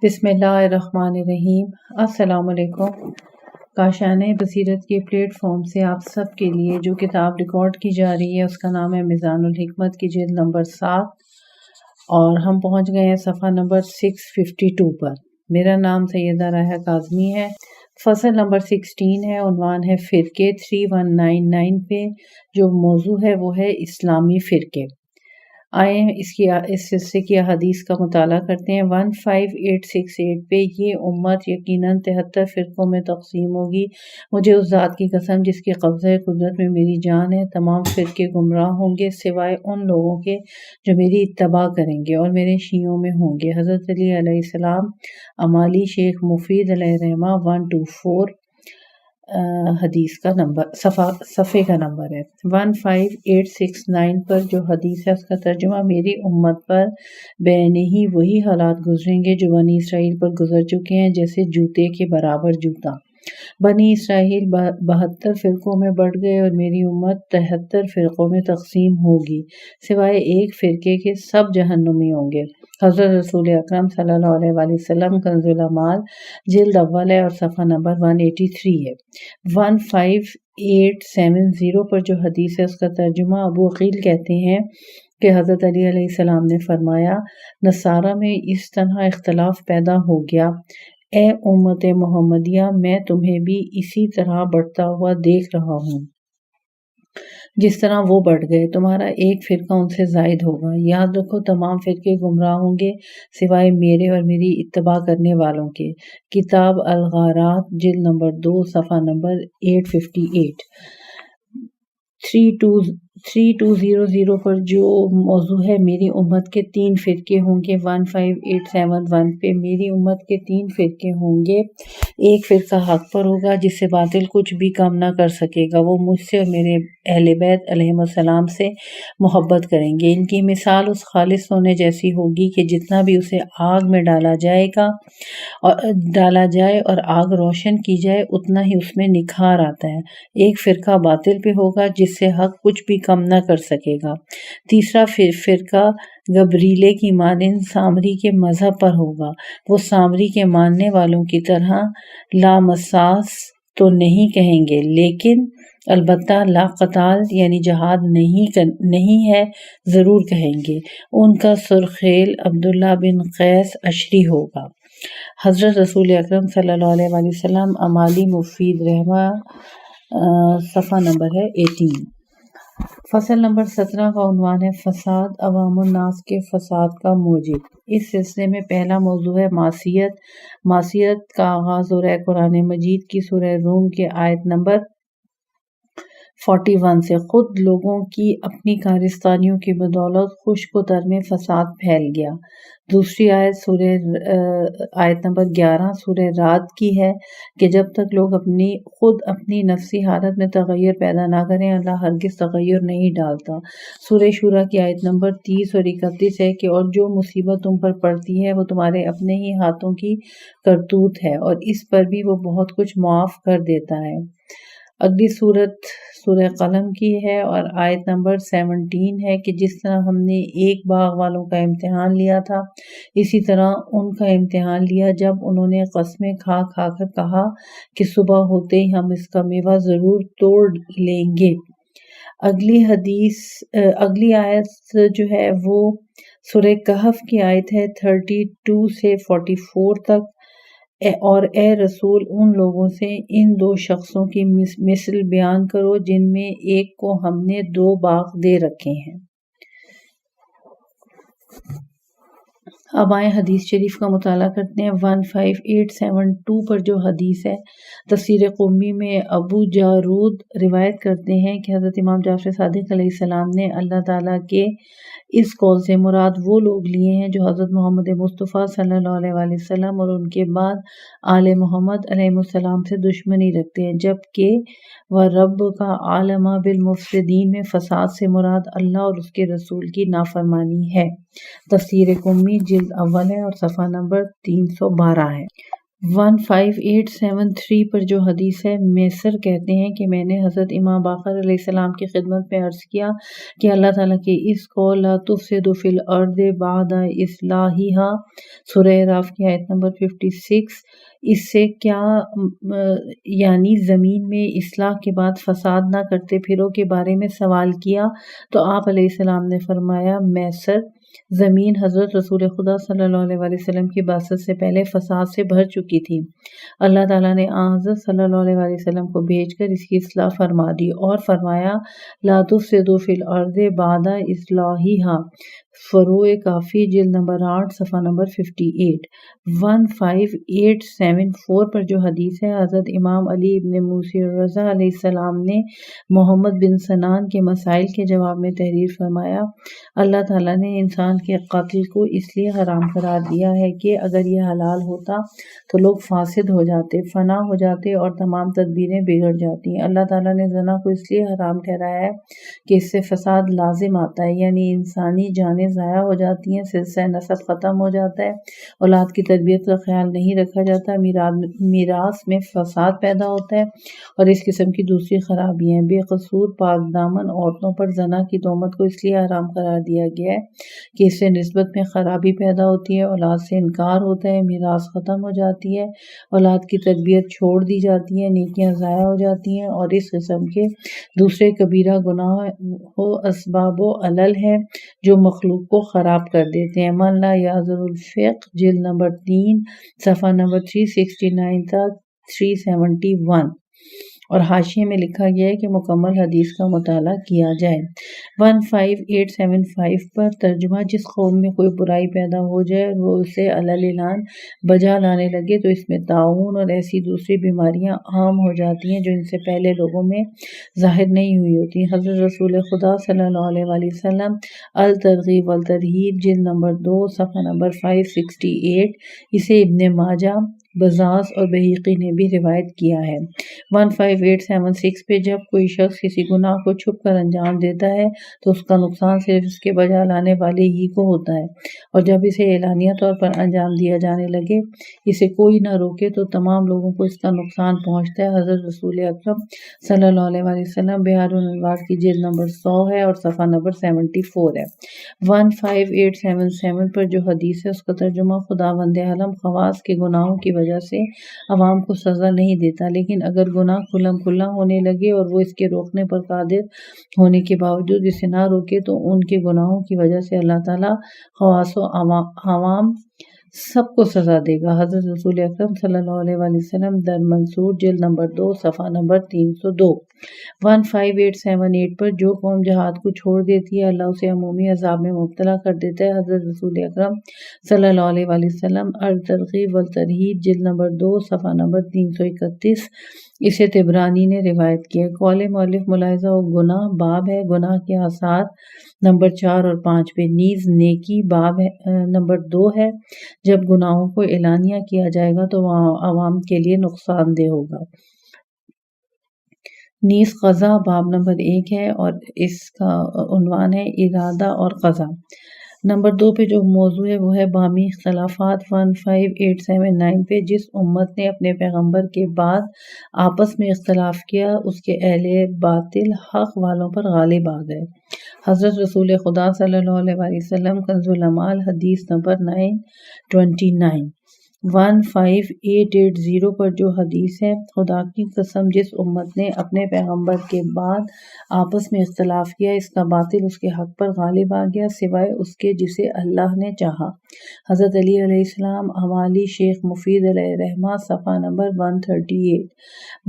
بسم اللہ الرحمن الرحیم۔ السلام علیکم۔ کاشانہ بصیرت کے پلیٹ فارم سے آپ سب کے لیے جو کتاب ریکارڈ کی جا رہی ہے اس کا نام ہے میزان الحکمت کی جلد نمبر 7، اور ہم پہنچ گئے ہیں صفحہ نمبر 652 پر۔ میرا نام سیدہ راحہ کاظمی ہے۔ فصل نمبر 16 ہے، عنوان ہے فرقے 3199 پہ۔ جو موضوع ہے وہ ہے اسلامی فرقے۔ آئیں اس حصے کی احادیث کا مطالعہ کرتے ہیں۔ 15868 پہ یہ امت یقیناً 73 فرقوں میں تقسیم ہوگی۔ مجھے اس ذات کی قسم جس کی قبضہ قدرت میں میری جان ہے، تمام فرقے گمراہ ہوں گے سوائے ان لوگوں کے جو میری اتباع کریں گے اور میرے شیعوں میں ہوں گے۔ حضرت علی علیہ السلام، امالی شیخ مفید علیہ رحمہ 124 حدیث کا نمبر صفحے کا نمبر ہے۔ 15869 پر جو حدیث ہے اس کا ترجمہ: میری امت پر بین ہی وہی حالات گزریں گے جو بنی اسرائیل پر گزر چکے ہیں، جیسے جوتے کے برابر جوتا۔ بنی اسرائیل 72 فرقوں میں بٹ گئے اور میری امت 73 فرقوں میں تقسیم ہوگی، سوائے ایک فرقے کے سب جہنمی ہوں گے۔ حضرت رسول اکرم صلی اللہ علیہ وآلہ وسلم کنز الاعمال جلد اول ہے اور صفحہ نمبر 183 ہے۔ 15870 پر جو حدیث ہے اس کا ترجمہ: ابو عقیل کہتے ہیں کہ حضرت علی علیہ السلام نے فرمایا، نصارہ میں اس طرح اختلاف پیدا ہو گیا، اے امت محمدیہ، میں تمہیں بھی اسی طرح بڑھتا ہوا دیکھ رہا ہوں جس طرح وہ بڑھ گئے، تمہارا ایک فرقہ ان سے زائد ہوگا۔ یاد رکھو تمام فرقے گمراہ ہوں گے سوائے میرے اور میری اتباع کرنے والوں کے۔ کتاب الغارات جلد نمبر 2 صفحہ نمبر 858۔ 3200 پر جو موضوع ہے میری امت کے 3 فرقے ہوں گے۔ 15871 پہ میری امت کے 3 فرقے ہوں گے۔ ایک فرقہ حق پر ہوگا جس سے باطل کچھ بھی کم نہ کر سکے گا، وہ مجھ سے اور میرے اہل بیت علیہم السلام سے محبت کریں گے۔ ان کی مثال اس خالص سونے جیسی ہوگی کہ جتنا بھی اسے آگ میں ڈالا جائے اور آگ روشن کی جائے اتنا ہی اس میں نکھار آتا ہے۔ ایک فرقہ باطل پہ ہوگا جس سے حق کچھ بھی کم نہ کر سکے گا۔ تیسرا فرقہ گبریلے کی مانند سامری کے مذہب پر ہوگا، وہ سامری کے ماننے والوں کی طرح لامساس تو نہیں کہیں گے، لیکن البتہ لا قتال یعنی جہاد نہیں ہے ضرور کہیں گے۔ ان کا سرخیل عبداللہ بن قیس اشری ہوگا۔ حضرت رسول اکرم صلی اللہ علیہ وآلہ وسلم، امالی مفید رحمہ صفحہ نمبر ہے 18۔ فصل نمبر 17 کا عنوان ہے فساد، عوام الناس کے فساد کا موجب۔ اس سلسلے میں پہلا موضوع ہے معصیت۔ معصیت کا آغاز ہو رہا ہے قرآن مجید کی سورہ روم کے آیت نمبر 41 سے۔ خود لوگوں کی اپنی کارستانیوں کی بدولت خشک و تر میں فساد پھیل گیا۔ دوسری آیت نمبر 11 سورہ رعد کی ہے کہ جب تک لوگ خود اپنی نفسی حالت میں تغیر پیدا نہ کریں، اللہ ہرگز تغیر نہیں ڈالتا۔ سورہ شورى کی آیت نمبر 30 اور 31 ہے کہ اور جو مصیبت تم پر پڑتی ہے وہ تمہارے اپنے ہی ہاتھوں کی کرتوت ہے، اور اس پر بھی وہ بہت کچھ معاف کر دیتا ہے۔ اگلی سورت سورہ قلم کی ہے اور آیت نمبر 17 ہے کہ جس طرح ہم نے ایک باغ والوں کا امتحان لیا تھا، اسی طرح ان کا امتحان لیا جب انہوں نے قسمیں کھا کھا کر کہا کہ صبح ہوتے ہی ہم اس کا میوہ ضرور توڑ لیں گے۔ اگلی آیت جو ہے وہ سورہ کہف کی آیت ہے 32 سے 44 تک، اور اے رسول ان لوگوں سے ان 2 شخصوں کی مثل بیان کرو جن میں ایک کو ہم نے 2 باغ دے رکھے ہیں۔ اب آئیں حدیث شریف کا مطالعہ کرتے ہیں۔ 15872 پر جو حدیث ہے تفسیر قمی میں ابو جارود روایت کرتے ہیں کہ حضرت امام جعفر صادق علیہ السلام نے اللہ تعالیٰ کے اس قول سے مراد وہ لوگ لیے ہیں جو حضرت محمد مصطفیٰ صلی اللہ علیہ وآلہ وسلم اور ان کے بعد آل محمد علیہ السلام سے دشمنی رکھتے ہیں، جبکہ وَرَبُّ کا عالم بالمفسدین میں فساد سے مراد اللہ اور اس کے رسول کی نافرمانی ہے۔ تفسیر قمی جلد اول ہے اور صفحہ نمبر 312 ہے۔ 15873 پر جو حدیث ہے، میسر کہتے ہیں کہ میں نے حضرت امام باقر علیہ السلام کی خدمت میں عرض کیا کہ اللہ تعالیٰ کے اس قول لا تفسدوا فی الارض بعد اصلاحہا، سورہ اعراف کی آیت نمبر 56، اس سے کیا یعنی زمین میں اصلاح کے بعد فساد نہ کرتے پھرو کے بارے میں سوال کیا تو آپ علیہ السلام نے فرمایا، میسر، زمین حضرت رسول خدا صلی اللہ علیہ وسلم کی بعثت سے پہلے فساد سے بھر چکی تھی۔ اللہ تعالیٰ نے حضرت صلی اللہ علیہ وسلم کو بھیج کر اس کی اصلاح فرما دی اور فرمایا لا تفسدوا فی الارض بعد اصلاحہا، فروع کافی جلد نمبر 8 صفحہ نمبر 58۔ 15874 پر جو حدیث ہے، حضرت امام علی ابن موسی رضا علیہ السلام نے محمد بن سنان کے مسائل کے جواب میں تحریر فرمایا، اللہ تعالیٰ نے انسان کے قتل کو اس لیے حرام قرار دیا ہے کہ اگر یہ حلال ہوتا تو لوگ فاسد ہو جاتے، فنا ہو جاتے اور تمام تدبیریں بگڑ جاتی۔ اللہ تعالیٰ نے زنا کو اس لیے حرام ٹھہرایا ہے کہ اس سے فساد لازم آتا ہے، یعنی انسانی جانیں ضائع ہو جاتی ہیں، سلسلہ نسب ختم ہو جاتا ہے، اولاد کی تربیت کا خیال نہیں رکھا جاتا، میراث میں فساد پیدا ہوتا ہے اور اس قسم کی دوسری خرابیاں ہیں۔ بے قصور پاک دامن عورتوں پر زنا کی تہمت کو اس لیے حرام قرار دیا گیا ہے کہ اس سے نسبت میں خرابی پیدا ہوتی ہے، اولاد سے انکار ہوتا ہے، میراث ختم ہو جاتی ہے، اولاد کی تربیت چھوڑ دی جاتی ہے، نیکیاں ضائع ہو جاتی ہیں اور اس قسم کے دوسرے کبیرہ گناہ و اسباب و علل ہیں جو مخلوق کو خراب کر دیتے ہیں۔ من لا یعذر الفقہ جلد نمبر 3 صفحہ نمبر 369 تا 371، اور حاشیے میں لکھا گیا ہے کہ مکمل حدیث کا مطالعہ کیا جائے۔ 15875 پر ترجمہ، جس قوم میں کوئی برائی پیدا ہو جائے اور وہ اسے علل اعلان بجا لانے لگے تو اس میں طاعون اور ایسی دوسری بیماریاں عام ہو جاتی ہیں جو ان سے پہلے لوگوں میں ظاہر نہیں ہوئی ہوتی۔ حضرت رسول خدا صلی اللہ علیہ وسلم الترغیب والترہیب جلد نمبر 2 صفحہ نمبر 568، اسے ابن ماجہ، بزاز اور بہیقی نے بھی روایت کیا ہے۔ 15876 پہ جب کوئی شخص کسی گناہ کو چھپ کر انجام دیتا ہے تو اس کا نقصان صرف اس کے بجا لانے والے ہی کو ہوتا ہے، اور جب اسے اعلانیہ طور پر انجام دیا جانے لگے، اسے کوئی نہ روکے تو تمام لوگوں کو اس کا نقصان پہنچتا ہے۔ حضرت رسول اکرم صلی اللہ علیہ وسلم بحار الانوار کی جلد نمبر 100 ہے اور صفحہ نمبر 74 ہے۔ 15877 پر جو حدیث ہے، اس کا ترجمہ، خداوند عالم خواص کے گناہوں کی وجہ سے عوام کو سزا نہیں دیتا، لیکن اگر گناہ کھلم کھلا ہونے لگے اور وہ اس کے روکنے پر قادر ہونے کے باوجود اسے نہ روکے تو ان کے گناہوں کی وجہ سے اللہ تعالیٰ خواص و عوام سب کو سزا دے گا۔ حضرت رسول اکرم صلی اللہ علیہ وسلم در منصور جلد نمبر 2 صفحہ نمبر 302۔ 15878 پر جو قوم جہاد کو چھوڑ دیتی ہے اللہ اسے عمومی عذاب میں مبتلا کر دیتا ہے۔ حضرت رسول اکرم صلی اللہ علیہ وسلم الترغیب والترہیب جلد نمبر 2 صفحہ نمبر 331، اسے طبرانی نے روایت کیا۔ قول مؤلف ملاحظہ و گناہ باب ہے، گناہ کے آثار نمبر 4 اور 5 پہ، نیز نیکی باب نمبر 2 ہے، جب گناہوں کو اعلانیہ کیا جائے گا تو وہ عوام کے لیے نقصان دہ ہوگا۔ نیز قضا باب نمبر 1 ہے اور اس کا عنوان ہے ارادہ اور قضا۔ نمبر 2 پہ جو موضوع ہے وہ ہے بامی اختلافات۔ 15879 پہ جس امت نے اپنے پیغمبر کے بعد آپس میں اختلاف کیا اس کے اہل باطل حق والوں پر غالب آ گئے۔ حضرت رسول خدا صلی اللہ علیہ وسلم کنز العمال حدیث نمبر 929۔ 15880 پر جو حدیث ہے، خدا کی قسم جس امت نے اپنے پیغمبر کے بعد آپس میں اختلاف کیا اس کا باطل اس کے حق پر غالب آ گیا سوائے اس کے جسے اللہ نے چاہا۔ حضرت علی علیہ السلام حوالی شیخ مفید علیہ رحمہ صفحہ نمبر 138۔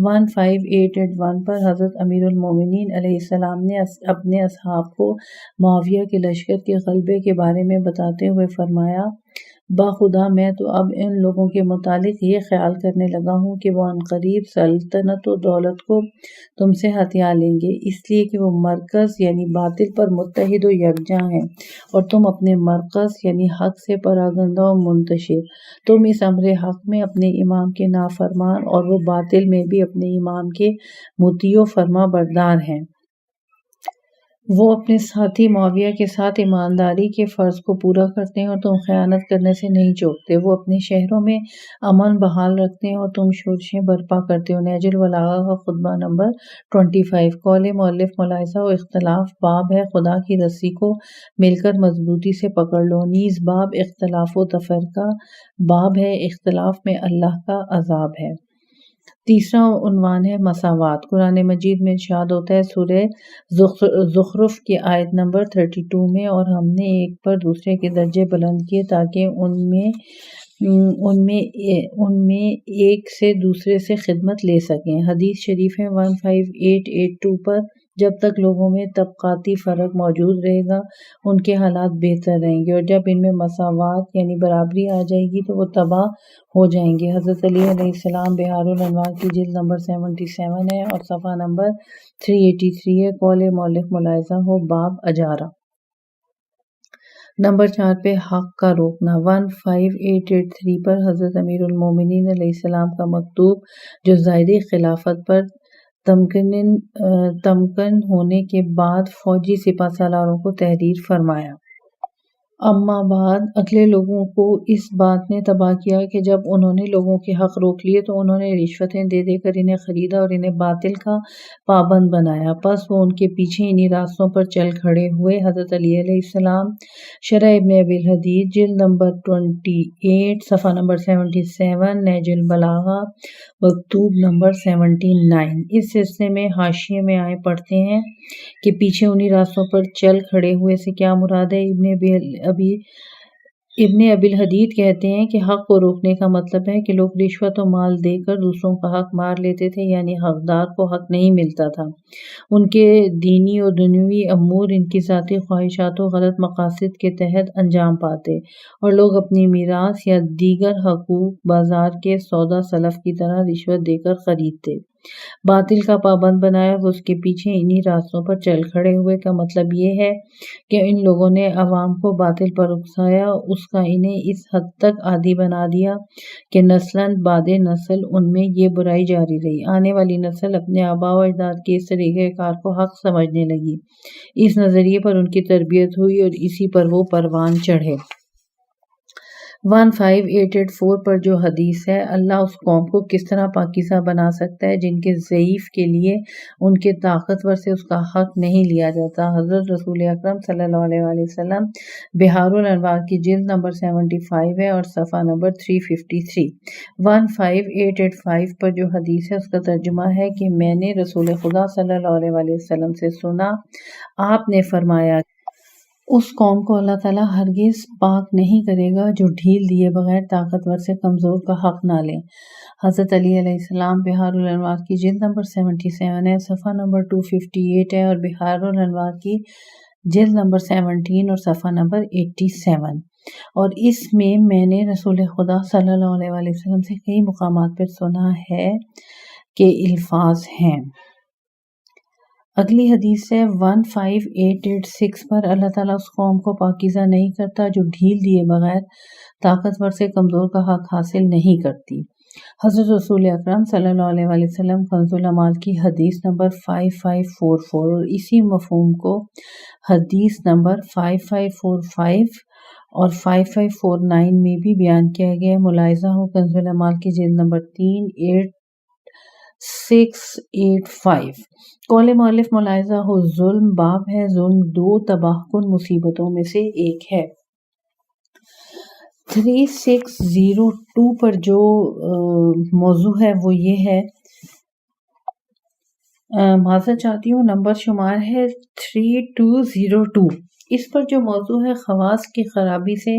15881 پر حضرت امیر المومنین علیہ السلام نے اپنے اصحاب کو معاویہ کے لشکر کے غلبے کے بارے میں بتاتے ہوئے فرمایا، باخدا میں تو اب ان لوگوں کے متعلق یہ خیال کرنے لگا ہوں کہ وہ عنقریب سلطنت و دولت کو تم سے ہتھیا لیں گے، اس لیے کہ وہ مرکز یعنی باطل پر متحد و یکجاں ہیں اور تم اپنے مرکز یعنی حق سے پراگندہ و منتشر۔ تم اس امر حق میں اپنے امام کے نافرمان اور وہ باطل میں بھی اپنے امام کے مطیع و فرما بردار ہیں۔ وہ اپنے ساتھی معاویہ کے ساتھ ایمانداری کے فرض کو پورا کرتے ہیں اور تم خیانت کرنے سے نہیں چوکتے۔ وہ اپنے شہروں میں امن بحال رکھتے ہیں اور تم شورشیں برپا کرتے ہو۔ نہج البلاغہ کا خطبہ نمبر 25۔ قول مؤلف ملاحظہ و اختلاف باب ہے خدا کی رسی کو مل کر مضبوطی سے پکڑ لو، نیز باب اختلاف و تفرقہ باب ہے اختلاف میں اللہ کا عذاب ہے۔ تیسرا عنوان ہے مساوات۔ قرآن مجید میں ارشاد ہوتا ہے سورہ زخرف کی آیت نمبر 32 میں، اور ہم نے ایک پر دوسرے کے درجے بلند کیے تاکہ ان میں ایک سے دوسرے سے خدمت لے سکیں۔ حدیث شریف ہے 15882 پر، جب تک لوگوں میں طبقاتی فرق موجود رہے گا ان کے حالات بہتر رہیں گے، اور جب ان میں مساوات یعنی برابری آ جائے گی تو وہ تباہ ہو جائیں گے۔ حضرت علی علیہ السلام بہار الانوار کی جلد نمبر 77 ہے اور صفحہ نمبر 383 ہے۔ قول مؤلف ملاحظہ ہو باب اجارہ۔ نمبر 4 پہ حق کا روکنا۔ 15883 پر حضرت امیر المومنین علیہ السلام کا مکتوب جو ظاہری خلافت پر تمکن ہونے کے بعد فوجی سپہ سالاروں کو تحریر فرمایا۔ اما بعد، اگلے لوگوں کو اس بات نے تباہ کیا کہ جب انہوں نے لوگوں کے حق روک لیے تو انہوں نے رشوتیں دے دے کر انہیں خریدا اور انہیں باطل کا پابند بنایا، پس وہ ان کے پیچھے انہی راستوں پر چل کھڑے ہوئے۔ حضرت علی علیہ السلام شرح ابن ابی الحدید جلد نمبر 28 صفحہ نمبر 77، نہج البلاغہ مکتوب نمبر 79۔ اس سلسلے میں حاشیے میں آئے پڑھتے ہیں کہ پیچھے انہی راستوں پر چل کھڑے ہوئے سے کیا مراد ہے۔ ابن ابی الحدید کہتے ہیں کہ حق کو روکنے کا مطلب ہے کہ لوگ رشوت و مال دے کر دوسروں کا حق مار لیتے تھے، یعنی حقدار کو حق نہیں ملتا تھا، ان کے دینی و دنیوی امور ان کی ذاتی خواہشات و غلط مقاصد کے تحت انجام پاتے، اور لوگ اپنی میراث یا دیگر حقوق بازار کے سودا سلف کی طرح رشوت دے کر خریدتے۔ باطل کا پابند بنایا، وہ اس کے پیچھے انہی راستوں پر چل کھڑے ہوئے کا مطلب یہ ہے کہ ان لوگوں نے عوام کو باطل پر اکسایا، اس کا انہیں اس حد تک عادی بنا دیا کہ نسلاً بعد نسل ان میں یہ برائی جاری رہی۔ آنے والی نسل اپنے آباء و اجداد کے اس طریقہ کار کو حق سمجھنے لگی، اس نظریے پر ان کی تربیت ہوئی اور اسی پر وہ پروان چڑھے۔ 15884 پر جو حدیث ہے، اللہ اس قوم کو کس طرح پاکیزہ بنا سکتا ہے جن کے ضعیف کے لیے ان کے طاقتور سے اس کا حق نہیں لیا جاتا۔ حضرت رسول اکرم صلی اللہ علیہ وسلم بہار الانوار کی جلد نمبر 75 ہے اور صفحہ نمبر 353۔ 15885 پر جو حدیث ہے اس کا ترجمہ ہے کہ میں نے رسول خدا صلی اللہ علیہ وسلم سے سنا، آپ نے فرمایا اس قوم کو اللہ تعالیٰ ہرگز پاک نہیں کرے گا جو ڈھیل دیے بغیر طاقتور سے کمزور کا حق نہ لے۔ حضرت علی علیہ السلام بہار الانوار کی جلد نمبر 77 ہے، صفحہ نمبر 258 ہے، اور بہار الانوار کی جلد نمبر 17 اور صفحہ نمبر 87۔ اور اس میں نے رسول خدا صلی اللہ علیہ وسلم سے کئی مقامات پر سنا ہے کہ الفاظ ہیں۔ اگلی حدیث ہے 15886 پر، اللہ تعالیٰ اس قوم کو پاکیزہ نہیں کرتا جو ڈھیل دیے بغیر طاقتور سے کمزور کا حق حاصل نہیں کرتی۔ حضرت رسول اکرم صلی اللہ علیہ وسلم کنز العمال کی حدیث نمبر 5544 اور اسی مفہوم کو حدیث نمبر 5545 اور 5549 میں بھی بیان کیا گیا ہے۔ ملاحظہ ہو کنز العمال کی جلد نمبر 3685۔ قول مؤلف ملاحظہ ہو ظلم باب ہے، ظلم دو تباہ کن مصیبتوں میں سے ایک ہے۔ 3602 پر جو موضوع ہے وہ یہ ہے، معذرت چاہتی ہوں، نمبر شمار ہے 3202۔ اس پر جو موضوع ہے خواص کی خرابی سے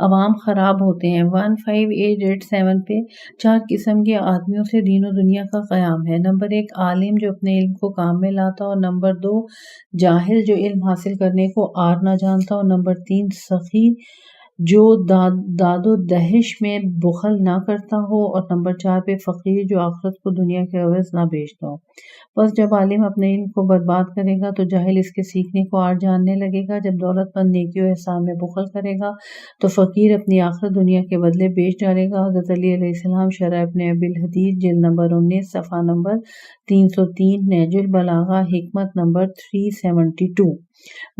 عوام خراب ہوتے ہیں۔ 15887 پہ 4 قسم کے آدمیوں سے دین و دنیا کا قیام ہے۔ نمبر 1 عالم جو اپنے علم کو کام میں لاتا، اور نمبر 2 جاہل جو علم حاصل کرنے کو آر نہ جانتا، اور نمبر 3 سخی جو داد و دہش میں بخل نہ کرتا ہو، اور نمبر 4 پہ فقیر جو آخرت کو دنیا کے عوض نہ بیچتا ہو۔ بس جب عالم اپنے علم کو برباد کرے گا تو جاہل اس کے سیکھنے کو آڑ جاننے لگے گا۔ جب دولت مند نیکی و احسان میں بخل کرے گا تو فقیر اپنی آخرت دنیا کے بدلے بیچ ڈالے گا۔ حضرت علی علیہ السلام شرح ابن ابی الحدیث جلد نمبر 19 صفحہ نمبر 303، نہج البلاغہ حکمت نمبر 372،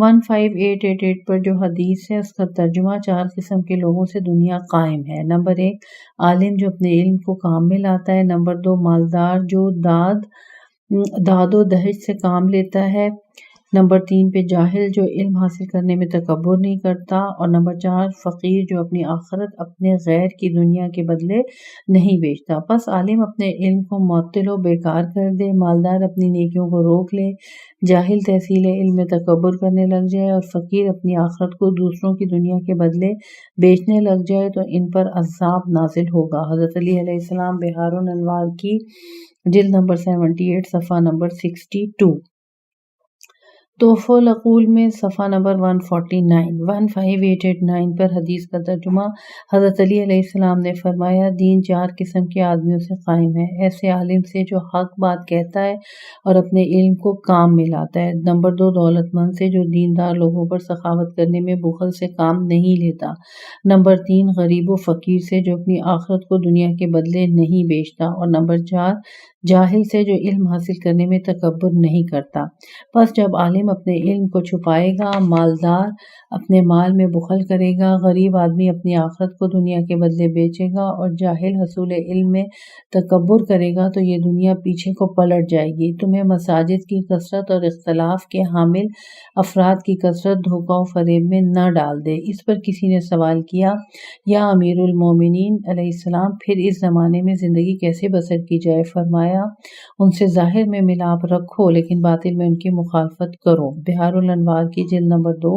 15888 پر جو حدیث ہے اس کا ترجمہ 4 قسم کے لوگوں سے دنیا قائم ہے۔ نمبر 1 عالم جو اپنے علم کو کام میں لاتا ہے۔ نمبر 2 مالدار جو داد و دہج سے کام لیتا ہے۔ نمبر 3 پہ جاہل جو علم حاصل کرنے میں تکبر نہیں کرتا، اور نمبر 4 فقیر جو اپنی آخرت اپنے غیر کی دنیا کے بدلے نہیں بیچتا۔ پس عالم اپنے علم کو معطل و بیکار کر دے، مالدار اپنی نیکیوں کو روک لے، جاہل تحصیل علم میں تکبر کرنے لگ جائے، اور فقیر اپنی آخرت کو دوسروں کی دنیا کے بدلے بیچنے لگ جائے تو ان پر عذاب نازل ہوگا۔ حضرت علی علیہ السلام بحار الانوار کی جلد نمبر 78 صفحہ نمبر 62، تحفۃ العقول میں صفحہ نمبر 149، 15889 پر حدیث کا ترجمہ۔ حضرت علی علیہ السلام نے فرمایا، دین 4 قسم کے آدمیوں سے قائم ہے، ایسے عالم سے جو حق بات کہتا ہے اور اپنے علم کو کام میں لاتا ہے۔ نمبر 2 دولت مند سے جو دیندار لوگوں پر سخاوت کرنے میں بخل سے کام نہیں لیتا۔ نمبر 3 غریب و فقیر سے جو اپنی آخرت کو دنیا کے بدلے نہیں بیچتا، اور نمبر 4 جاہل سے جو علم حاصل کرنے میں تکبر نہیں کرتا۔ پس جب عالم اپنے علم کو چھپائے گا، مالدار اپنے مال میں بخل کرے گا، غریب آدمی اپنی آخرت کو دنیا کے بدلے بیچے گا، اور جاہل حصول علم میں تکبر کرے گا تو یہ دنیا پیچھے کو پلٹ جائے گی۔ تمہیں مساجد کی کثرت اور اختلاف کے حامل افراد کی کثرت دھوکہ و فریب میں نہ ڈال دے۔ اس پر کسی نے سوال کیا، یا امیر المومنین علیہ السلام، پھر اس زمانے میں زندگی کیسے بسر کی جائے؟ فرمایا، ان سے ظاہر میں ملاپ رکھو لیکن باطل میں ان کی مخالفت کرو۔ بحار الانوار کی جلد نمبر 2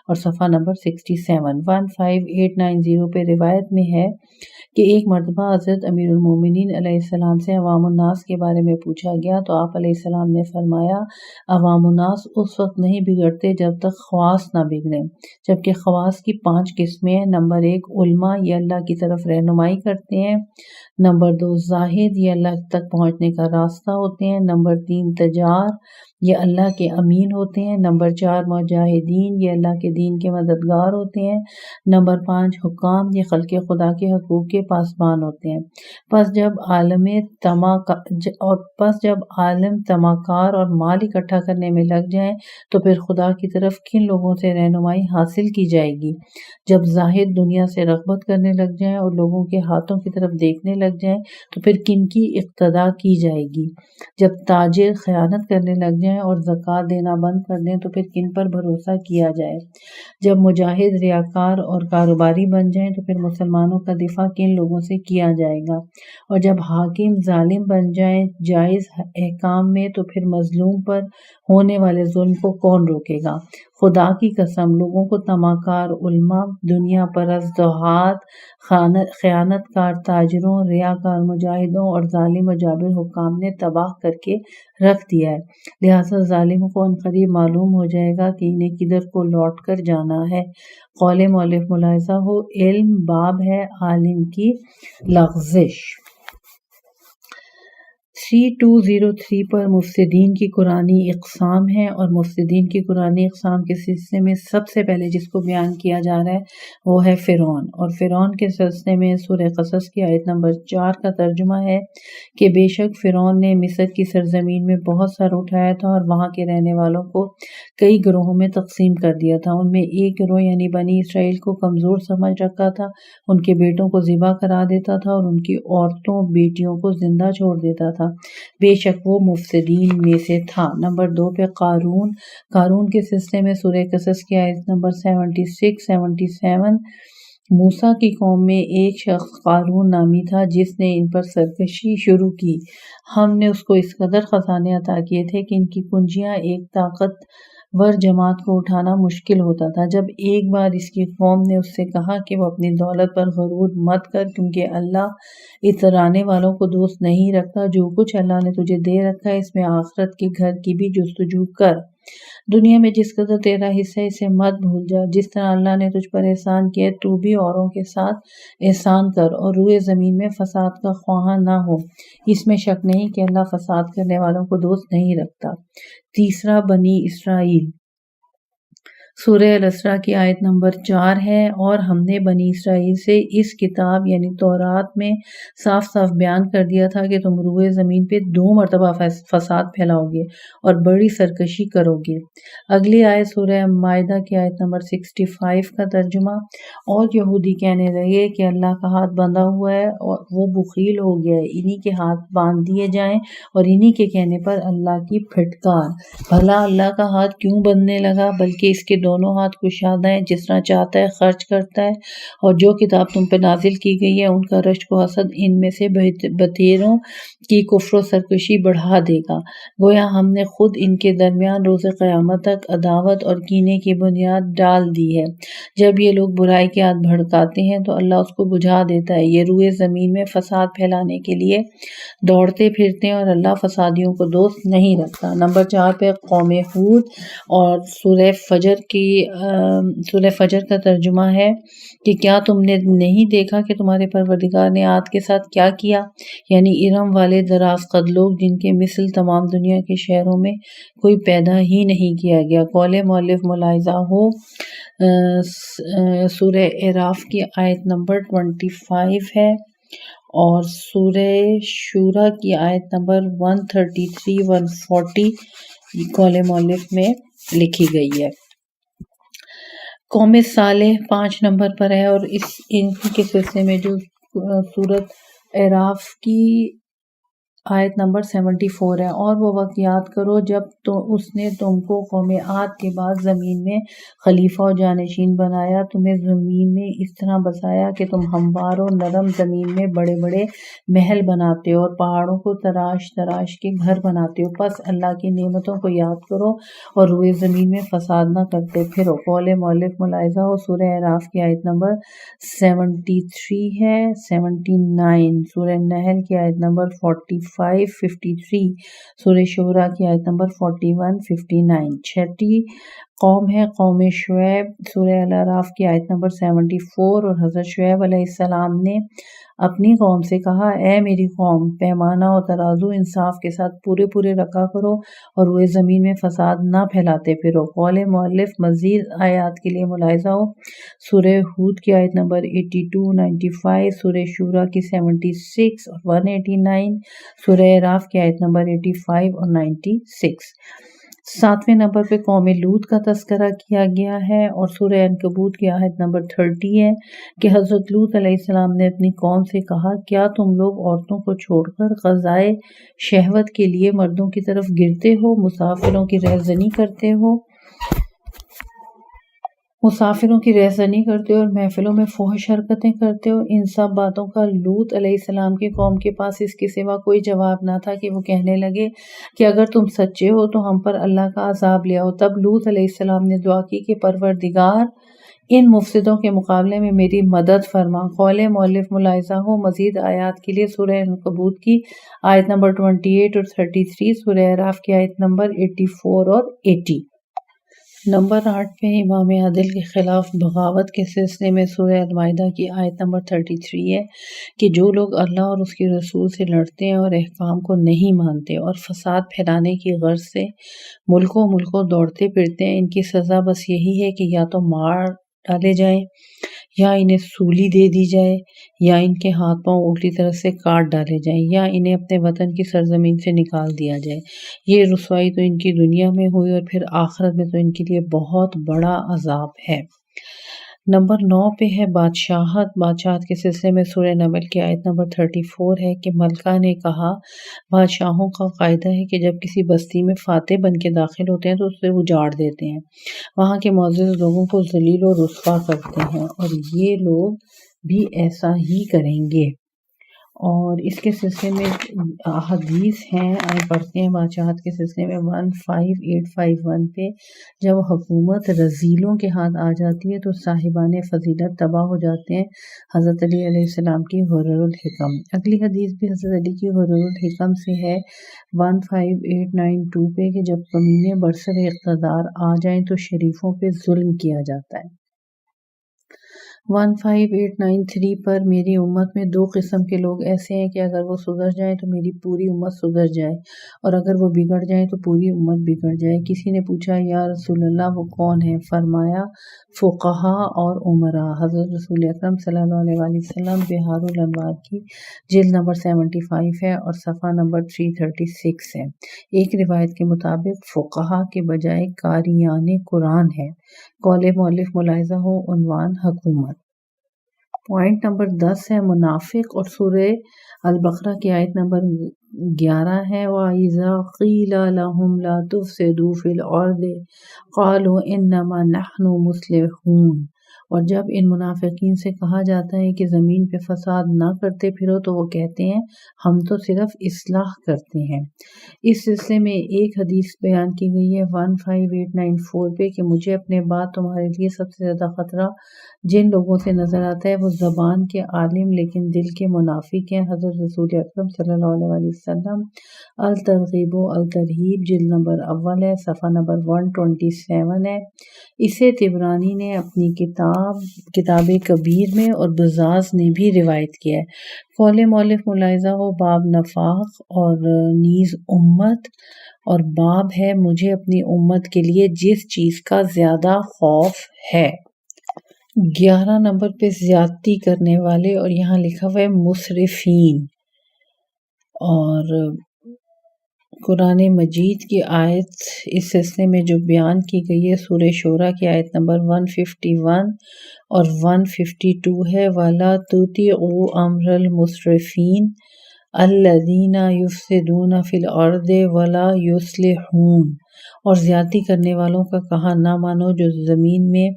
اور صفحہ نمبر 67، 15890 پہ روایت میں ہے کہ ایک مرتبہ حضرت امیر المومنین علیہ السلام سے عوام الناس کے بارے میں پوچھا گیا تو آپ علیہ السلام نے فرمایا، عوام الناس اس وقت نہیں بگڑتے جب تک خواص نہ بگڑیں، جبکہ خواص کی 5 قسمیں ہیں۔ نمبر 1 علماء، یہ اللہ کی طرف رہنمائی کرتے ہیں۔ نمبر 2 زاہد، یہ اللہ تک پہنچنے کا راستہ ہوتے ہیں۔ نمبر 3 تجار، یہ اللہ کے امین ہوتے ہیں۔ نمبر 4 مجاہدین، یہ اللہ کے دین کے مددگار ہوتے ہیں۔ نمبر 5 حکام، یہ خلق خدا کے حقوق کے پاسبان ہوتے ہیں۔ پس جب عالم طمعکار اور مال اکٹھا کرنے میں لگ جائیں تو پھر خدا کی طرف کن لوگوں سے رہنمائی حاصل کی جائے گی؟ جب زاہد دنیا سے رغبت کرنے لگ جائیں اور لوگوں کے ہاتھوں کی طرف دیکھنے لگ جائیں تو پھر کن کی اقتدا کی جائے گی؟ جب تاجر خیانت کرنے لگ جائیں اور زکوٰۃ دینا بند کر دیں تو پھر کن پر بھروسہ کیا جائے؟ جب مجاہد ریاکار اور کاروباری بن جائیں تو پھر مسلمانوں کا دفاع کن لوگوں سے کیا جائے گا؟ اور جب حاکم ظالم بن جائیں جائز احکام میں تو پھر مظلوم پر ہونے والے ظلم کو کون روکے گا؟ خدا کی قسم، لوگوں کو طمعکار علماء، دنیا پرست زہاد، خیانت کار تاجروں، ریاکار مجاہدوں اور ظالم و جابر حکام نے تباہ کر کے رکھ دیا ہے۔ لہٰذا ظالموں کو عنقریب معلوم ہو جائے گا کہ انہیں کدھر کو لوٹ کر جانا ہے۔ قول مؤلف ملاحظہ ہو، علم باب ہے عالم کی لغزش۔ 3203 پر مفسدین کی قرآنی اقسام ہیں، اور مفسدین کی قرآنی اقسام کے سلسلے میں سب سے پہلے جس کو بیان کیا جا رہا ہے وہ ہے فرعون، اور فرعون کے سلسلے میں سورہ قصص کی آیت نمبر 4 کا ترجمہ ہے کہ بے شک فرعون نے مصر کی سرزمین میں بہت سر اٹھایا تھا اور وہاں کے رہنے والوں کو کئی گروہوں میں تقسیم کر دیا تھا۔ ان میں ایک گروہ یعنی بنی اسرائیل کو کمزور سمجھ رکھا تھا، ان کے بیٹوں کو ذبح کرا دیتا تھا اور ان کی عورتوں بیٹیوں کو زندہ چھوڑ دیتا تھا، بے شک وہ مفسدین میں سے تھا۔ نمبر 2 پہ قارون کے سلسلے میں سورہ قصص کی آیت نمبر 76-77، موسیٰ کی قوم میں ایک شخص قارون نامی تھا جس نے ان پر سرکشی شروع کی۔ ہم نے اس کو اس قدر خزانے عطا کیے تھے کہ ان کی کنجیاں ایک طاقتور جماعت کو اٹھانا مشکل ہوتا تھا۔ جب ایک بار اس کی قوم نے اس سے کہا کہ وہ اپنی دولت پر غرور مت کر، کیونکہ اللہ اترانے والوں کو دوست نہیں رکھتا، جو کچھ اللہ نے تجھے دے رکھا ہے اس میں آخرت کے گھر کی بھی جستجو کر۔ دنیا میں جس قدر تیرا حصہ ہے اسے مت بھول جا، جس طرح اللہ نے تجھ پر احسان کیا تو بھی اوروں کے ساتھ احسان کر، اور روئے زمین میں فساد کا خواہاں نہ ہو۔ اس میں شک نہیں کہ اللہ فساد کرنے والوں کو دوست نہیں رکھتا۔ تیسرا بنی اسرائیل، سورہ الاسراء کی آیت نمبر 4 ہے، اور ہم نے بنی اسرائیل سے اس کتاب یعنی تورات میں صاف صاف بیان کر دیا تھا کہ تم روئے زمین پہ 2 مرتبہ فساد پھیلاؤ گے اور بڑی سرکشی کرو گے۔ اگلی آیت سورہ مائدہ کی آیت نمبر 65 کا ترجمہ، اور یہودی کہنے لگے کہ اللہ کا ہاتھ بندھا ہوا ہے اور وہ بخیل ہو گیا ہے، انہی کے ہاتھ باندھ دیے جائیں اور انہی کے کہنے پر اللہ کی پھٹکار۔ بھلا اللہ کا ہاتھ کیوں بندھنے لگا؟ بلکہ اس کے دونوں ہاتھ کشادہ ہیں، جس طرح چاہتا ہے خرچ کرتا ہے، اور جو کتاب تم پہ نازل کی گئی ہے ان کا رشک و حسد ان میں سے بتیروں کی کفر و سرکشی بڑھا دے گا، گویا ہم نے خود ان کے درمیان روز قیامت تک عداوت اور کینے کی بنیاد ڈال دی ہے۔ جب یہ لوگ برائی کی آگ بھڑکاتے ہیں تو اللہ اس کو بجھا دیتا ہے، یہ روئے زمین میں فساد پھیلانے کے لیے دوڑتے پھرتے ہیں اور اللہ فسادیوں کو دوست نہیں رکھتا۔ نمبر 4 پہ قوم ہود، اور سورہ فجر کا ترجمہ ہے کہ کیا تم نے نہیں دیکھا کہ تمہارے پروردگار نے عاد کے ساتھ کیا کیا، یعنی ارم والے دراز قد لوگ جن کے مثل تمام دنیا کے شہروں میں کوئی پیدا ہی نہیں کیا گیا۔ قول مؤلف ملاحظہ ہو سورہ اعراف کی آیت نمبر 25 ہے، اور سورہ شورى کی آیت نمبر 133-140 قول مؤلف میں لکھی گئی ہے۔ قوم صالح 5 نمبر پر ہے، اور ان کے سلسلے میں جو سورۃ اعراف کی آیت نمبر 74 ہے، اور وہ وقت یاد کرو جب اس نے تم کو قوم عاد کے بعد زمین میں خلیفہ و جانشین بنایا، تمہیں زمین میں اس طرح بسایا کہ تم ہموار و نرم زمین میں بڑے بڑے محل بناتے ہو اور پہاڑوں کو تراش تراش کے گھر بناتے ہو۔ پس اللہ کی نعمتوں کو یاد کرو اور روئے زمین میں فساد نہ کرتے پھرو۔ قول مؤلف ملاحظہ ہو سورہ اعراف کی آیت نمبر 73 ہے، 79 سورہ نحل کی آیت نمبر 53 سورہ شورى کی آیت نمبر 41 59۔ چھٹی قوم ہے قوم شعیب، سورہ الاعراف کی آیت نمبر 74، اور حضرت شعیب علیہ السلام نے اپنی قوم سے کہا، اے میری قوم، پیمانہ و ترازو انصاف کے ساتھ پورے رکھا کرو اور وہ زمین میں فساد نہ پھیلاتے پھرو۔ قول مؤلف مزید آیات کے لیے ملاحظہ ہو سورہ ہود کی آیت نمبر 82 95، سورہ شورى کی 76 اور 189، سورہ اعراف کی آیت نمبر 85 اور 96۔ 7ویں نمبر پہ قوم لوط کا تذکرہ کیا گیا ہے، اور سورہ عنکبوت کی آیت نمبر 30 ہے کہ حضرت لوط علیہ السلام نے اپنی قوم سے کہا، کیا تم لوگ عورتوں کو چھوڑ کر غذائے شہوت کے لیے مردوں کی طرف گرتے ہو، مسافروں کی رہزنی کرتے ہو اور محفلوں میں فحش حرکتیں کرتے ہو؟ ان سب باتوں کا لوط علیہ السلام کی قوم کے پاس اس کے سوا کوئی جواب نہ تھا کہ وہ کہنے لگے کہ اگر تم سچے ہو تو ہم پر اللہ کا عذاب لے آؤ۔ تب لوط علیہ السلام نے دعا کی کہ پروردگار ان مفسدوں کے مقابلے میں میری مدد فرما۔ قول مؤلف ملاحظہ ہو مزید آیات کے لیے سورہ عنکبوت کی آیت نمبر 28 اور 33، سورہ اعراف کی آیت نمبر 84 اور 80۔ نمبر 8 پہ امام عادل کے خلاف بغاوت کے سلسلے میں سورہ المائدہ کی آیت نمبر 33 ہے کہ جو لوگ اللہ اور اس کے رسول سے لڑتے ہیں اور احکام کو نہیں مانتے اور فساد پھیلانے کی غرض سے ملکوں دوڑتے پھرتے ہیں، ان کی سزا بس یہی ہے کہ یا تو مار ڈالے جائیں، یا انہیں سولی دے دی جائے، یا ان کے ہاتھ پاؤں الٹی طرح سے کاٹ ڈالے جائیں، یا انہیں اپنے وطن کی سرزمین سے نکال دیا جائے۔ یہ رسوائی تو ان کی دنیا میں ہوئی، اور پھر آخرت میں تو ان کے لیے بہت بڑا عذاب ہے۔ نمبر 9 پہ ہے بادشاہت کے سلسلے میں سورہ نمل کی آیت نمبر 34 ہے کہ ملکہ نے کہا، بادشاہوں کا قاعدہ ہے کہ جب کسی بستی میں فاتح بن کے داخل ہوتے ہیں تو اسے اجاڑ دیتے ہیں، وہاں کے معزز لوگوں کو ذلیل و رسوا کرتے ہیں، اور یہ لوگ بھی ایسا ہی کریں گے۔ اور اس کے سلسلے میں حدیث ہیں، پڑھتے ہیں بادشاہت کے سلسلے میں 15851 پہ، جب حکومت رذیلوں کے ہاتھ آ جاتی ہے تو صاحبان فضیلت تباہ ہو جاتے ہیں۔ حضرت علی علیہ السلام کی غرر الحکم۔ اگلی حدیث بھی حضرت علی کی غرر الحکم سے ہے 15892 پہ، کہ جب کمینے برسر اقتدار آ جائیں تو شریفوں پہ ظلم کیا جاتا ہے۔ 15893 پر، میری امت میں دو قسم کے لوگ ایسے ہیں کہ اگر وہ سدھر جائیں تو میری پوری امت سدھر جائے، اور اگر وہ بگڑ جائیں تو پوری امت بگڑ جائے۔ کسی نے پوچھا یا رسول اللہ وہ کون ہیں؟ فرمایا فقہا اور عمراء۔ حضرت رسول اکرم صلی اللہ علیہ وآلہ وسلم بحار الانوار کی جلد نمبر 75 ہے اور صفحہ نمبر 336 ہے۔ ایک روایت کے مطابق فقہا کے بجائے قاریان قرآن ہے۔ قول مؤلف ملاحظہ ہو، عنوان حکومت۔ پوائنٹ نمبر 10 ہے منافق، اور سورہ البقرہ کی آیت نمبر 11 ہے وَإِذَا قِيلَ لَهُمْ لَا تُفْسِدُوا فِي الْأَرْضِ قَالُوا إِنَّمَا نَحْنُ مُصْلِحُونَ۔ اور جب ان منافقین سے کہا جاتا ہے کہ زمین پہ فساد نہ کرتے پھرو تو وہ کہتے ہیں ہم تو صرف اصلاح کرتے ہیں۔ اس سلسلے میں ایک حدیث بیان کی گئی ہے 15894 پہ، کہ مجھے اپنے بعد تمہارے لیے سب سے زیادہ خطرہ جن لوگوں سے نظر آتا ہے وہ زبان کے عالم لیکن دل کے منافق ہیں۔ حضرت رسول اکرم صلی اللہ علیہ وآلہ وسلم الترغیب و الترہیب جلد نمبر اول ہے، صفحہ نمبر 127 ہے۔ اسے طبرانی نے اپنی کتاب کبیر میں اور بزاز نے بھی روایت کیا ہے۔ قول مؤلف ملاحظہ ہو، باب نفاق اور نیز امت، اور باب ہے مجھے اپنی امت کے لیے جس چیز کا زیادہ خوف ہے۔ 11 نمبر پہ زیادتی کرنے والے، اور یہاں لکھا ہوا ہے مسرفین۔ اور قرآن مجید کی آیت اس سلسلے میں جو بیان کی گئی ہے سورہ شورى کی آیت نمبر 151 اور 152 ہے وَلَا تُطِيعُوا أَمْرَ الْمُسْرِفِينَ الَّذِينَ يُفْسِدُونَ فِي الْأَرْضِ وَلَا يُصْلِحُونَ۔ اور زیادتی کرنے والوں کا کہا نہ مانو جو زمین میں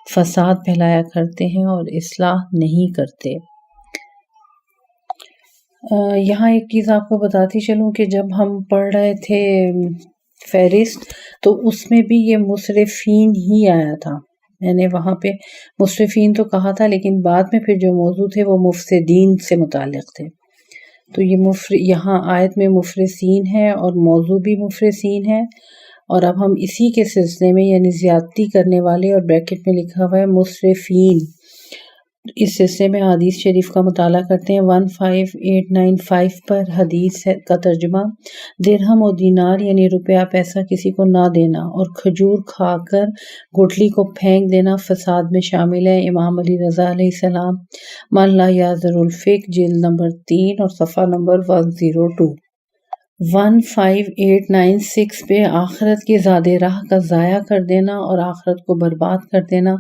فساد پھیلایا کرتے ہیں اور اصلاح نہیں کرتے۔ یہاں ایک چیز آپ کو بتاتی چلوں کہ جب ہم پڑھ رہے تھے فہرست تو اس میں بھی یہ مسرفین ہی آیا تھا، میں نے وہاں پہ مسرفین تو کہا تھا لیکن بعد میں پھر جو موضوع تھے وہ مفسدین سے متعلق تھے، تو یہ یہاں آیت میں مفرسین ہے اور موضوع بھی مفرسین ہے، اور اب ہم اسی کے سلسلے میں یعنی زیادتی کرنے والے، اور بریکٹ میں لکھا ہوا ہے مسرفین، اس سلسلے میں حدیث شریف کا مطالعہ کرتے ہیں۔ 15895 پر حدیث کا ترجمہ، درہم و دینار یعنی روپیہ پیسہ کسی کو نہ دینا اور کھجور کھا کر گٹھلی کو پھینک دینا فساد میں شامل ہے۔ امام علی رضا علیہ السلام من لا یعذر الفقہ جلد نمبر 3 اور صفحہ نمبر 102۔ 15896 پہ آخرت کی زاد راہ کا ضائع کر دینا اور آخرت کو برباد کر دینا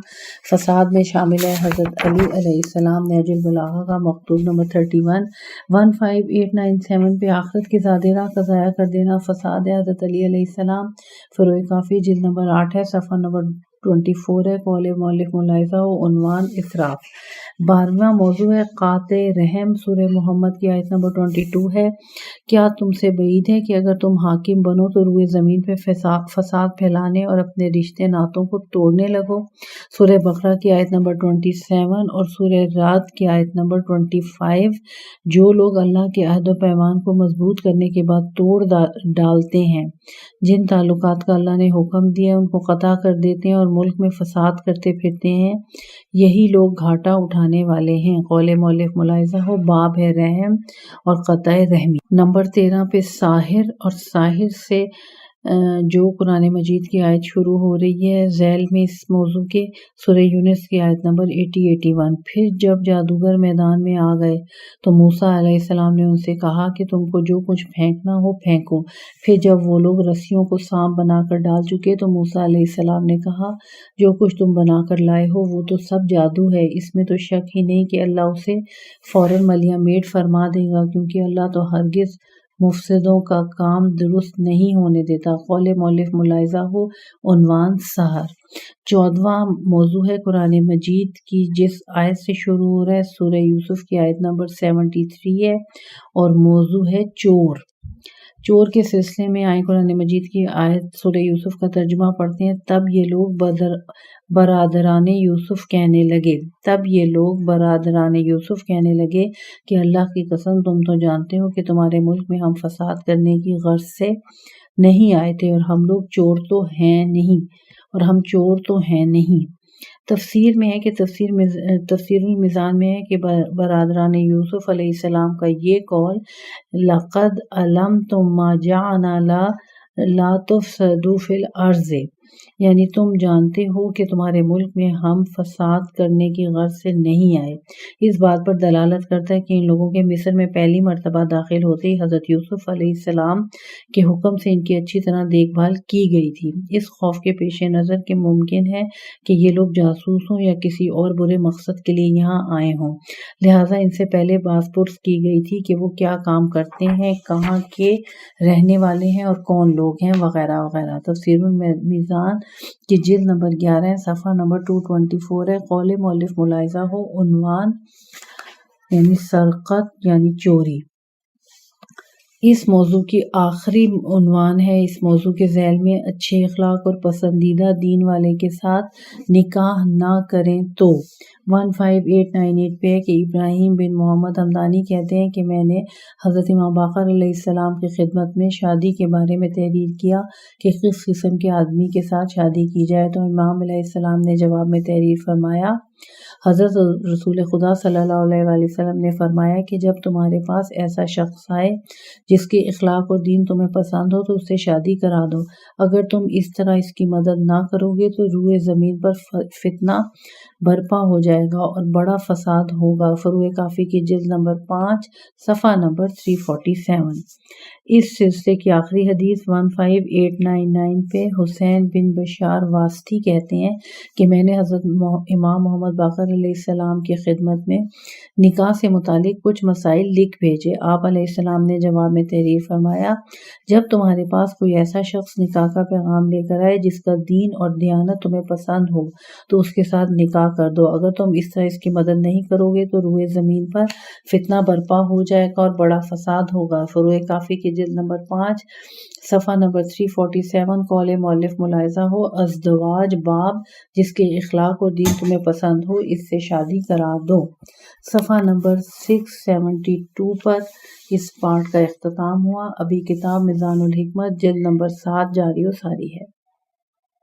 فساد میں شامل ہے۔ حضرت علی علیہ السلام نہج البلاغہ کا مکتوب نمبر 31۔ 15897 پہ آخرت کی زاد راہ کا ضائع کر دینا فساد ہے۔ حضرت علی علیہ السلام فروع کافی جلد نمبر 8 ہے، صفحہ نمبر 24 ہے۔ قول مؤلف ملاحظہ و عنوان اسراف۔ 12واں موضوع ہے قاطع رحم، سورہ محمد کی آیت نمبر 22 ہے، کیا تم سے بعید ہے کہ اگر تم حاکم بنو تو روئے زمین پہ فساد پھیلانے اور اپنے رشتے ناتوں کو توڑنے لگو؟ سورہ بقرہ کی آیت نمبر 27 اور سورہ رعد کی آیت نمبر 25۔ جو لوگ اللہ کے عہد و پیمان کو مضبوط کرنے کے بعد توڑ ڈالتے ہیں، جن تعلقات کا اللہ نے حکم دیا ان کو قطع کر دیتے ہیں اور ملک میں فساد کرتے پھرتے ہیں، یہی لوگ گھاٹا اٹھانے والے ہیں۔ قول مؤلف ملاحظہ ہو، باب ہے رحم اور قطع رحمی۔ نمبر 13 پہ ساحر، اور ساحر سے جو قرآن مجید کی آیت شروع ہو رہی ہے ذیل میں اس موضوع کے، سورہ یونس کی آیت نمبر 80-81۔ پھر جب جادوگر میدان میں آ گئے تو موسیٰ علیہ السلام نے ان سے کہا کہ تم کو جو کچھ پھینکنا ہو پھینکو۔ پھر جب وہ لوگ رسیوں کو سانپ بنا کر ڈال چکے تو موسیٰ علیہ السلام نے کہا جو کچھ تم بنا کر لائے ہو وہ تو سب جادو ہے، اس میں تو شک ہی نہیں کہ اللہ اسے فوراً ملیح میٹ فرما دے گا، کیونکہ اللہ تو ہرگز مفسدوں کا کام درست نہیں ہونے دیتا۔ قول مؤلف ملاحظہ ہو، عنوان سحر۔ 14واں موضوع ہے قرآن مجید کی جس آیت سے شروع ہو رہا ہے سورہ یوسف کی آیت نمبر 73 ہے، اور موضوع ہے چور۔ چور کے سلسلے میں آئے قرآن مجید کی آیت سورہ یوسف کا ترجمہ پڑھتے ہیں۔ تب یہ لوگ برادران یوسف کہنے لگے کہ اللہ کی قسم تم تو جانتے ہو کہ تمہارے ملک میں ہم فساد کرنے کی غرض سے نہیں آئے تھے، اور ہم چور تو ہیں نہیں۔ تفسیر میں ہے کہ تفسیر المیزان میں ہے کہ برادران یوسف علیہ السلام کا یہ قول لَقَدْ عَلَمْتُم مَّا جَعَلْنَا لَا تُفْسِدُوا فِی الْأَرْضِ، یعنی تم جانتے ہو کہ تمہارے ملک میں ہم فساد کرنے کی غرض سے نہیں آئے۔ اس بات پر دلالت کرتا ہے کہ ان لوگوں کے مصر میں پہلی مرتبہ داخل ہوتے ہی حضرت یوسف علیہ السلام کے حکم سے ان کی اچھی طرح دیکھ بھال کی گئی تھی۔ اس خوف کے پیش نظر کہ ممکن ہے کہ یہ لوگ جاسوس ہوں یا کسی اور برے مقصد کے لیے یہاں آئے ہوں، لہٰذا ان سے پہلے باز پرس کی گئی تھی کہ وہ کیا کام کرتے ہیں، کہاں کے رہنے والے ہیں اور کون لوگ ہیں، وغیرہ وغیرہ۔ تفسیر المیزان کی جلد نمبر 11 صفحہ نمبر 224 ہے۔ قول مؤلف ملاحظہ ہو، عنوان یعنی سرقت یعنی چوری۔ اس موضوع کی آخری عنوان ہے۔ اس موضوع کے ذیل میں اچھے اخلاق اور پسندیدہ دین والے کے ساتھ نکاح نہ کریں تو 15898 پہ ہے کہ ابراہیم بن محمد ہمدانی کہتے ہیں کہ میں نے حضرت امام باقر علیہ السلام کی خدمت میں شادی کے بارے میں تحریر کیا کہ کس قسم کے آدمی کے ساتھ شادی کی جائے، تو امام علیہ السلام نے جواب میں تحریر فرمایا، حضرت رسول خدا صلی اللہ علیہ وآلہ وسلم نے فرمایا کہ جب تمہارے پاس ایسا شخص آئے جس کے اخلاق اور دین تمہیں پسند ہو تو اس سے شادی کرا دو۔ اگر تم اس طرح اس کی مدد نہ کرو گے تو روئے زمین پر فتنہ برپا ہو جائے گا اور بڑا فساد ہوگا۔ فروع کافی کی جلد نمبر 5 صفحہ نمبر 347۔ اس سلسلے کی آخری حدیث 15899 پہ حسین بن بشار واسطی کہتے ہیں کہ میں نے حضرت امام محمد باقر علیہ السلام کی خدمت میں نکاح سے متعلق کچھ مسائل لکھ بھیجے۔ آپ علیہ السلام نے جواب میں تحریر فرمایا، جب تمہارے پاس کوئی ایسا شخص نکاح کا پیغام لے کر آئے جس کا دین اور دیانت تمہیں پسند ہو تو اس کے ساتھ نکاح کر دو۔ اگر تم اس طرح اس کی مدد نہیں کرو گے تو روئے زمین پر فتنہ برپا ہو جائے گا اور بڑا فساد ہوگا۔ فروع کافی کی جلد نمبر 5 صفحہ نمبر 347۔ قول مؤلف ملاحظہ ہو، ازدواج باب جس کے اخلاق اور دین تمہیں پسند ہو اس سے شادی کرا دو۔ صفحہ نمبر 672 پر اس پارٹ کا اختتام ہوا۔ ابھی کتاب میزان الحکمت جلد نمبر 7 جاری و ساری ہے۔